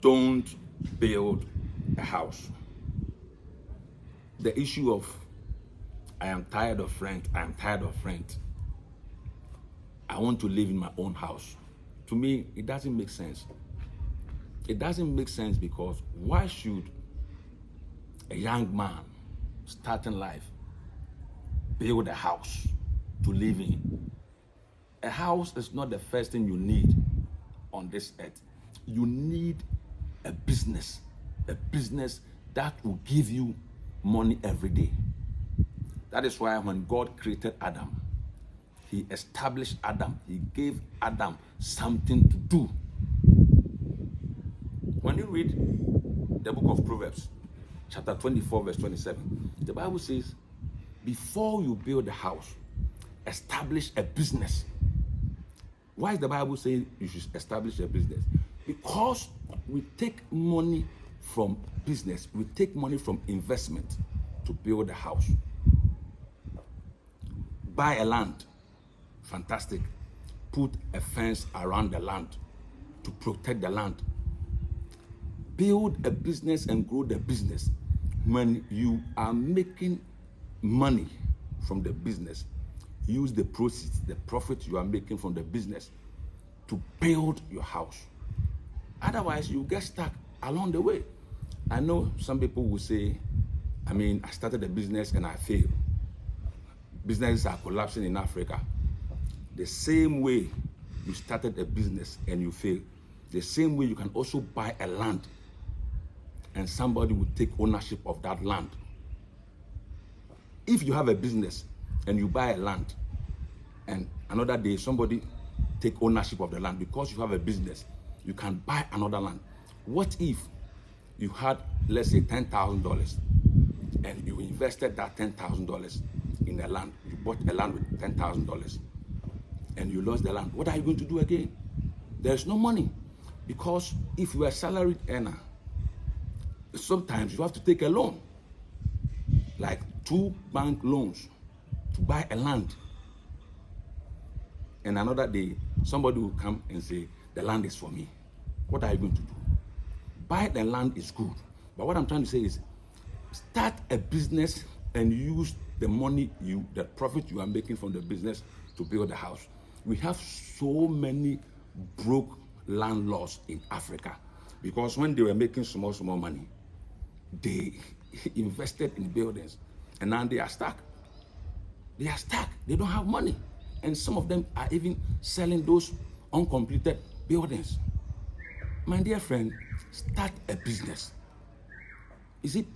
Don't build a house. The issue of I am tired of rent, I am tired of rent, I want to live in my own house. To me, it doesn't make sense. It doesn't make sense because why should a young man starting life build a house to live in? A house is not the first thing you need on this earth. You need a business that will give you money every day. That is why when God created Adam, he established Adam. He gave Adam something to do. When you read the book of Proverbs, chapter 24, verse 27, the Bible says, before you build a house, establish a business. Why is the Bible saying you should establish a business? Because we take money from business, we take money from investment to build a house. Buy a land, fantastic. Put a fence around the land to protect the land. Build a business and grow the business. When you are making money from the business, use the proceeds, the profit you are making from the business to build your house. Otherwise, you get stuck along the way. I know some people will say, I started a business and I failed. Businesses are collapsing in Africa. The same way you started a business and you failed, the same way you can also buy a land and somebody will take ownership of that land. If you have a business and you buy a land and another day somebody take ownership of the land because you have a business, you can buy another land. What if you had, let's say, $10,000 and you invested that $10,000 in a land? You bought a land with $10,000 and you lost the land. What are you going to do again? There's no money, because if you are a salaried earner, sometimes you have to take a loan, like 2 bank loans to buy a land. And another day, somebody will come and say, the land is for me. What are you going to do? Buy the land is good. But what I'm trying to say is, start a business and use the money, the profit you are making from the business to build a house. We have so many broke landlords in Africa because when they were making small money, they invested in buildings and now they are stuck. They are stuck. They don't have money. And some of them are even selling those uncompleted buildings. My dear friend, start a business. You see,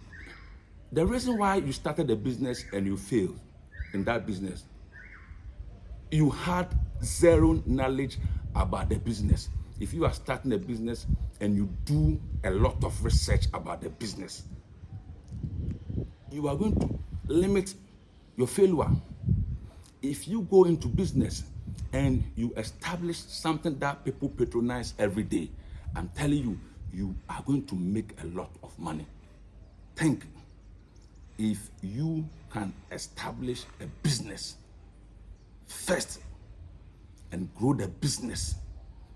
the reason why you started a business and you failed in that business, you had zero knowledge about the business. If you are starting a business and you do a lot of research about the business, you are going to limit your failure. If you go into business and you establish something that people patronize every day, I'm telling you, you are going to make a lot of money. Think, if you can establish a business first and grow the business,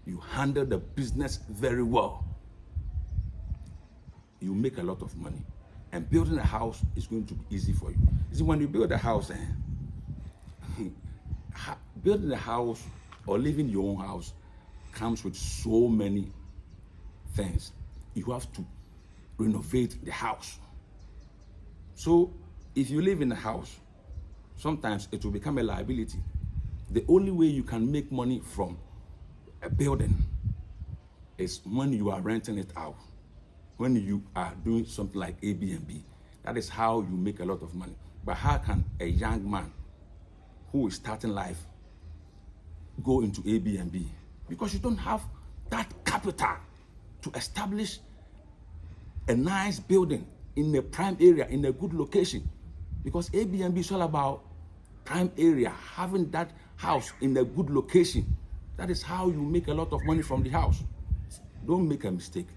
you handle the business very well, you make a lot of money. And building a house is going to be easy for you. You see, when you build a house, building a house or living in your own house comes with so many things. You have to renovate the house. So if you live in a house, sometimes it will become a liability. The only way you can make money from a building is when you are renting it out, when you are doing something like Airbnb. That is how you make a lot of money. But how can a young man who is starting life go into Airbnb? Because you don't have that capital to establish a nice building in a prime area, in a good location. Because Airbnb is all about prime area, having that house in a good location. That is how you make a lot of money from the house. Don't make a mistake.